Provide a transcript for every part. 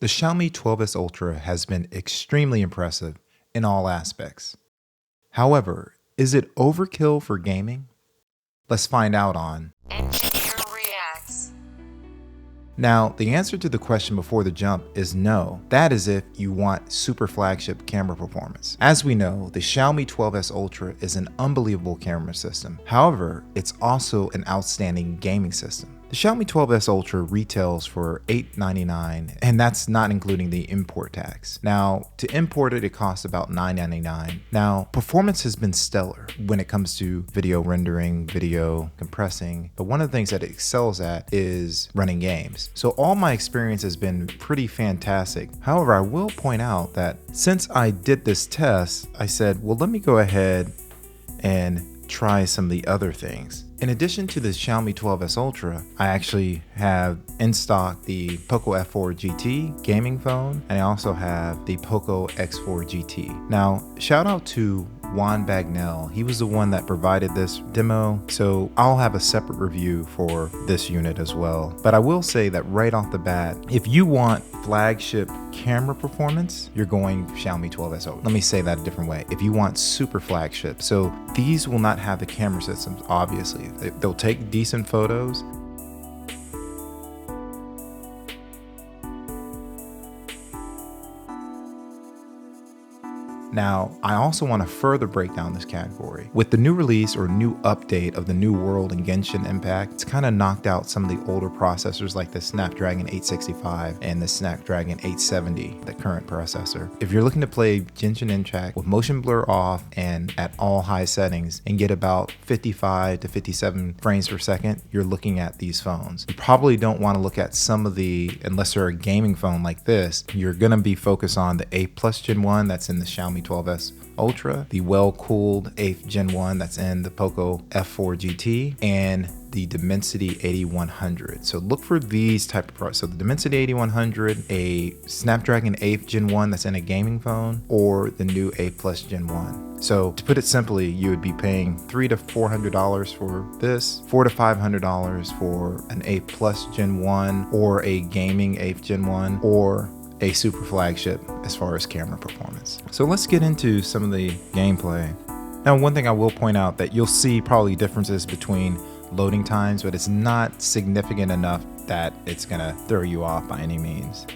The Xiaomi 12S Ultra has been extremely impressive in all aspects. However, is it overkill for gaming? Let's find out on Engineer Reacts. Now, the answer to the question before the jump is no. That is if you want super flagship camera performance. As we know, the Xiaomi 12S Ultra is an unbelievable camera system. However, it's also an outstanding gaming system. The Xiaomi 12S Ultra retails for $899, and that's not including the import tax. Now, to import it, it costs about $999. Now, performance has been stellar when it comes to video rendering, video compressing, but one of the things that it excels at is running games. So all my experience has been pretty fantastic. However, I will point out that since I did this test, I said, well, let me go ahead and try some of the other things. In addition to the Xiaomi 12S Ultra, I actually have in stock the Poco F4 GT gaming phone, and I also have the Poco X4 GT. Now, shout out to Juan Bagnell. He was the one that provided this demo, so I'll have a separate review for this unit as well. But I will say that right off the bat, if you want flagship camera performance, you're going Xiaomi 12S Ultra. Let me say that a different way. If you want super flagship, so these will not have the camera systems, obviously. They'll take decent photos. Now, I also want to further break down this category. With the new release or new update of the new world in Genshin Impact, it's kind of knocked out some of the older processors like the Snapdragon 865 and the Snapdragon 870, the current processor. If you're looking to play Genshin Impact with motion blur off and at all high settings and get about 55 to 57 frames per second, you're looking at these phones. You probably don't want to look at some of the, unless they're a gaming phone like this, you're going to be focused on the 8 Plus Gen 1 that's in the Xiaomi 12S Ultra, the well-cooled 8th Gen 1 that's in the Poco F4 GT, and the Dimensity 8100. So look for these type of products. So the Dimensity 8100, a Snapdragon 8th Gen 1 that's in a gaming phone, or the new 8 Plus Gen 1. So to put it simply, you would be paying $300 to $400 for this, $400 to $500 for an 8 Plus Gen 1, or a gaming 8th Gen 1, or a super flagship as far as camera performance. So let's get into some of the gameplay. Now, one thing I will point out that you'll see probably differences between loading times, but it's not significant enough that it's gonna throw you off by any means.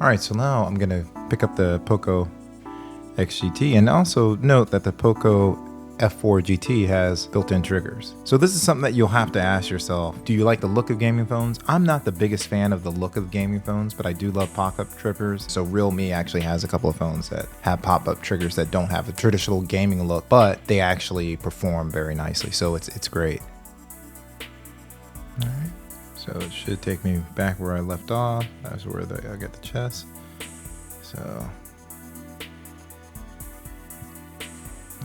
All right, so now I'm gonna pick up the Poco XGT, and also note that the Poco F4 GT has built-in triggers. So this is something that you'll have to ask yourself. Do you like the look of gaming phones? I'm not the biggest fan of the look of gaming phones, but I do love pop-up triggers. So Realme actually has a couple of phones that have pop-up triggers that don't have a traditional gaming look, but they actually perform very nicely. So it's great. All right, so it should take me back where I left off. That's where I got the chest. So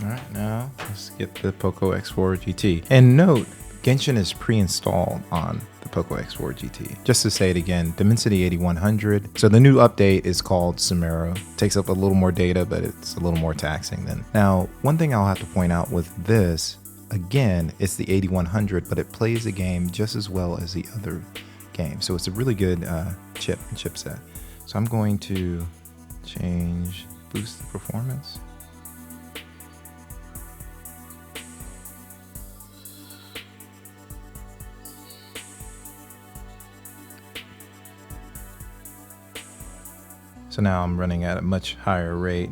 all right, now let's get the Poco X4 GT. And note, Genshin is pre-installed on the Poco X4 GT. Just to say it again, Dimensity 8100. So the new update is called Sumeru. Takes up a little more data, but it's a little more taxing then. Now, one thing I'll have to point out with this, again, it's the 8100, but it plays the game just as well as the other games. So it's a really good chipset. So I'm going to boost the performance. So now I'm running at a much higher rate.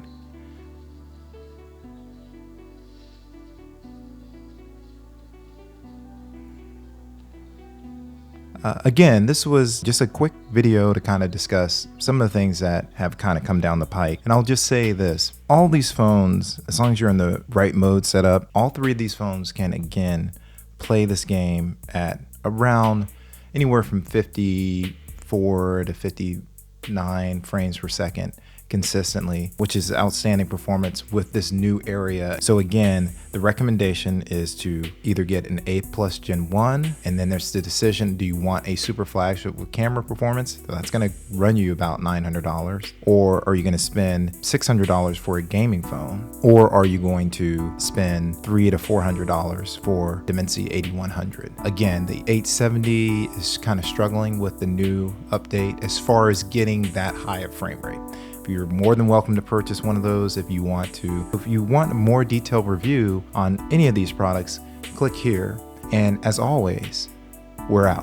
Again, this was just a quick video to kind of discuss some of the things that have kind of come down the pike. And I'll just say this, all these phones, as long as you're in the right mode set up, all three of these phones can, again, play this game at around anywhere from 54 to 59 frames per second. consistently, which is outstanding performance with this new area. So again, the recommendation is to either get an A plus Gen 1, and then there's the decision, do you want a super flagship with camera performance? That's gonna run you about $900. Or are you gonna spend $600 for a gaming phone? Or are you going to spend $300 to $400 for Dimensity 8100? Again, the 870 is kind of struggling with the new update as far as getting that high of frame rate. You're more than welcome to purchase one of those if you want to. If you want a more detailed review on any of these products, click here. And as always, we're out.